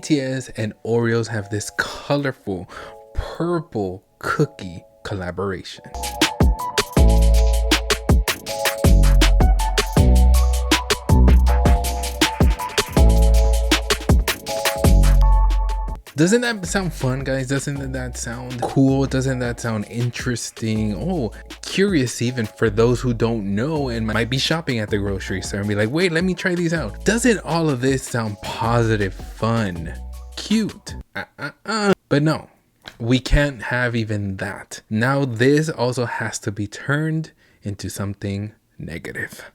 BTS and Oreos have this colorful purple cookie collaboration. Doesn't that sound fun, guys? Doesn't that sound cool? Doesn't that sound interesting? Oh, curious even for those who don't know and might be shopping at the grocery store and be like, wait, let me try these out. Doesn't all of this sound positive, fun, cute? But no, we can't have even that. Now this also has to be turned into something negative.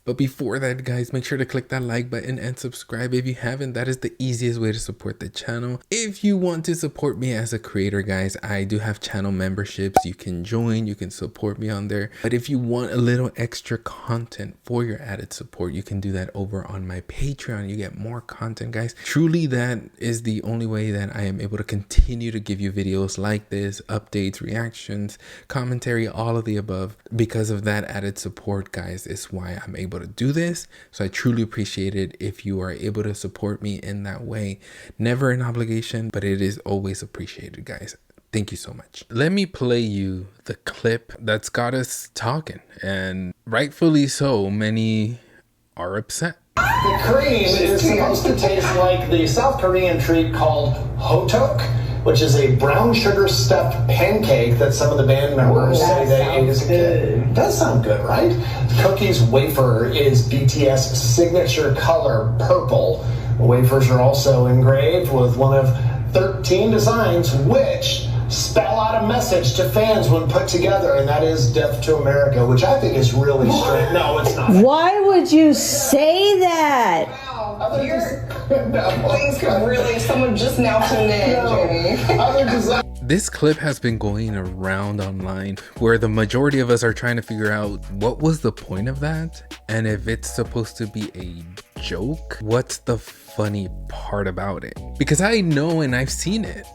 But before that, guys, make sure to click that like button and subscribe if you haven't. That is the easiest way to support the channel. If you want to support me as a creator, guys, I do have channel memberships. You can join, you can support me on there. But if you want a little extra content for your added support, you can do that over on my Patreon. You get more content, guys. Truly, that is the only way that I am able to continue to give you videos like this, updates, reactions, commentary, all of the above. Because of that added support, guys, is why I'm able to do this. So I truly appreciate it if you are able to support me in that way. Never an obligation, but it is always appreciated, guys. Thank you so much. Let me play you the clip that's got us talking, and rightfully so. Many are upset. The cream is supposed to taste like the South Korean treat called hotok, which is a brown sugar stuffed pancake that some of the band members say they ate as a kid. It does sound good, right? The cookie's wafer is BTS signature color, purple. The wafers are also engraved with one of 13 designs which spell out a message to fans when put together, and that is Death to America, which I think is really strange. No, it's not. Why would you say that? Things could really, someone just now tuned in, Jamie. This clip has been going around online where the majority of us are trying to figure out what was the point of that, and if it's supposed to be a joke, what's the funny part about it? Because I know and I've seen it.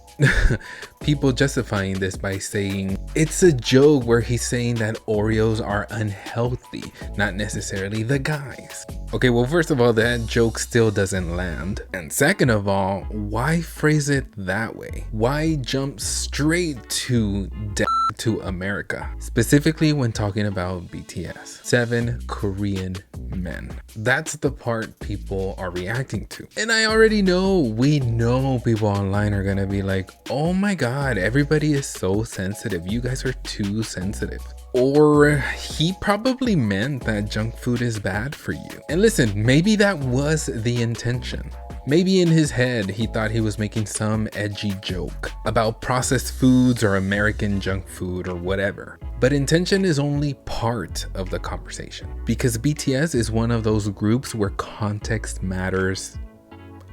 People justifying this by saying it's a joke where he's saying that Oreos are unhealthy, not necessarily the guys. Okay, well, first of all, that joke still doesn't land. And second of all, why phrase it that way? Why jump straight to Death to America? Specifically when talking about BTS. 7 Korean men. That's the part people are reacting to. And I already know, we know people online are gonna be like, oh my god, everybody is so sensitive. You guys are too sensitive. Or he probably meant that junk food is bad for you. And listen, maybe that was the intention. Maybe in his head, he thought he was making some edgy joke about processed foods or American junk food or whatever. But intention is only part of the conversation, because BTS is one of those groups where context matters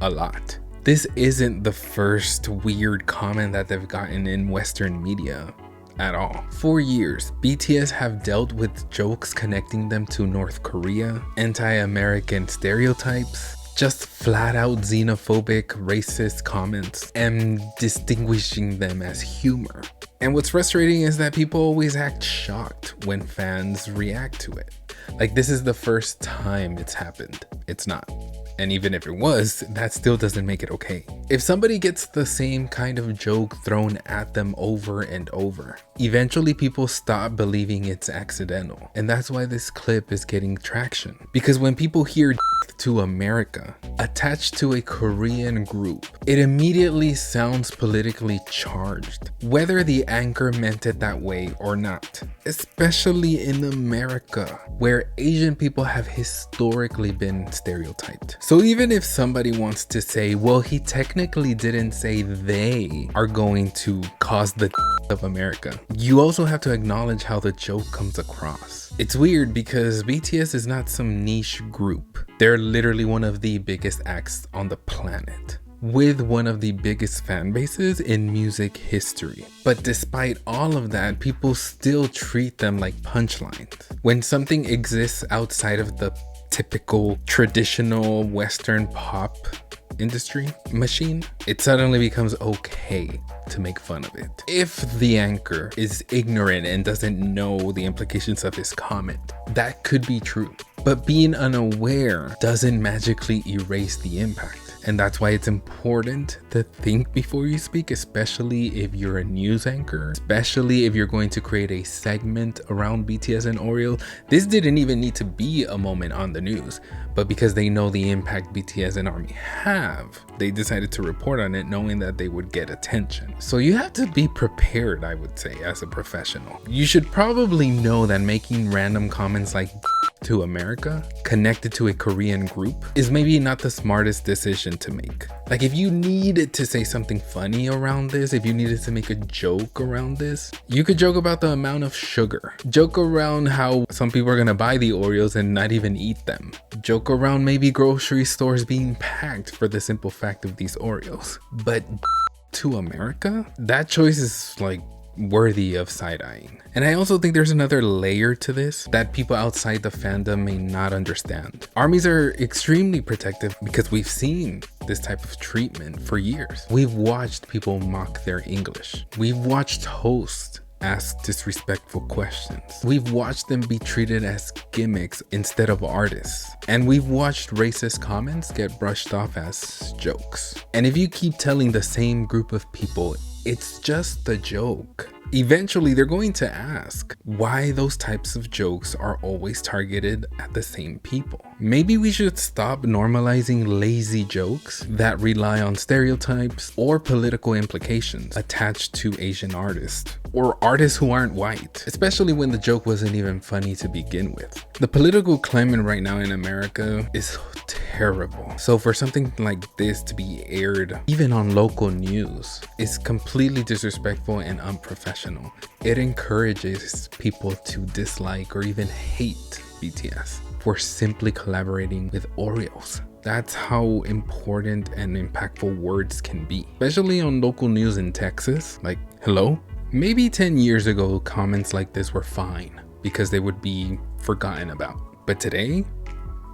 a lot. This isn't the first weird comment that they've gotten in Western media at all. For years, BTS have dealt with jokes connecting them to North Korea, anti-American stereotypes, just flat out xenophobic, racist comments, and distinguishing them as humor. And what's frustrating is that people always act shocked when fans react to it. Like, this is the first time it's happened. It's not. And even if it was, that still doesn't make it okay. If somebody gets the same kind of joke thrown at them over and over, eventually people stop believing it's accidental. And that's why this clip is getting traction. Because when people hear to America attached to a Korean group, it immediately sounds politically charged, whether the anchor meant it that way or not. Especially in America, where Asian people have historically been stereotyped. So even if somebody wants to say, well, he technically didn't say they are going to cause the of America, you also have to acknowledge how the joke comes across. It's weird because BTS is not some niche group. They're literally one of the biggest acts on the planet, with one of the biggest fan bases in music history. But despite all of that, people still treat them like punchlines. When something exists outside of the typical traditional Western pop industry machine, it suddenly becomes okay to make fun of it. If the anchor is ignorant and doesn't know the implications of his comment, that could be true. But being unaware doesn't magically erase the impact. And that's why it's important to think before you speak, especially if you're a news anchor, especially if you're going to create a segment around BTS and Oreo. This didn't even need to be a moment on the news, but because they know the impact BTS and ARMY have, they decided to report on it knowing that they would get attention. So you have to be prepared, I would say, as a professional. You should probably know that making random comments like to America connected to a Korean group is maybe not the smartest decision to make. Like, if you needed to say something funny around this, if you needed to make a joke around this, you could joke about the amount of sugar, joke around how some people are gonna buy the Oreos and not even eat them, joke around maybe grocery stores being packed for the simple fact of these Oreos. But to America, that choice is like worthy of side-eyeing. And I also think there's another layer to this that people outside the fandom may not understand. ARMYs are extremely protective because we've seen this type of treatment for years. We've watched people mock their English. We've watched hosts ask disrespectful questions. We've watched them be treated as gimmicks instead of artists. And we've watched racist comments get brushed off as jokes. And if you keep telling the same group of people it's just a joke, eventually they're going to ask why those types of jokes are always targeted at the same people. Maybe we should stop normalizing lazy jokes that rely on stereotypes or political implications attached to Asian artists or artists who aren't white, especially when the joke wasn't even funny to begin with. The political climate right now in America is terrible. So for something like this to be aired even on local news is completely disrespectful and unprofessional. It encourages people to dislike or even hate BTS for simply collaborating with Oreos. That's how important and impactful words can be, especially on local news in Texas. Like, hello? Maybe 10 years ago, comments like this were fine because they would be forgotten about. But today,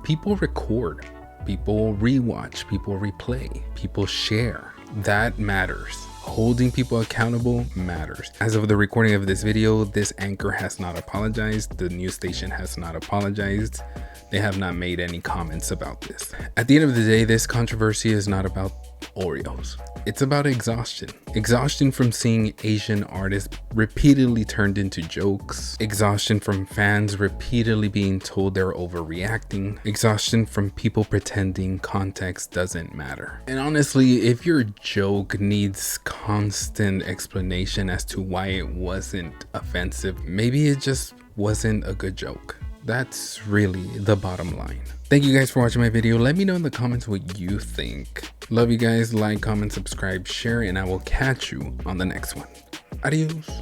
people record, people rewatch, people replay, people share. That matters. Holding people accountable matters. As of the recording of this video, this anchor has not apologized. The news station has not apologized. They have not made any comments about this. At the end of the day, this controversy is not about Oreos. It's about exhaustion. Exhaustion from seeing Asian artists repeatedly turned into jokes. Exhaustion from fans repeatedly being told they're overreacting. Exhaustion from people pretending context doesn't matter. And honestly, if your joke needs constant explanation as to why it wasn't offensive, maybe it just wasn't a good joke. That's really the bottom line. Thank you guys for watching my video. Let me know in the comments what you think. Love you guys. Like, comment, subscribe, share, and I will catch you on the next one. Adios.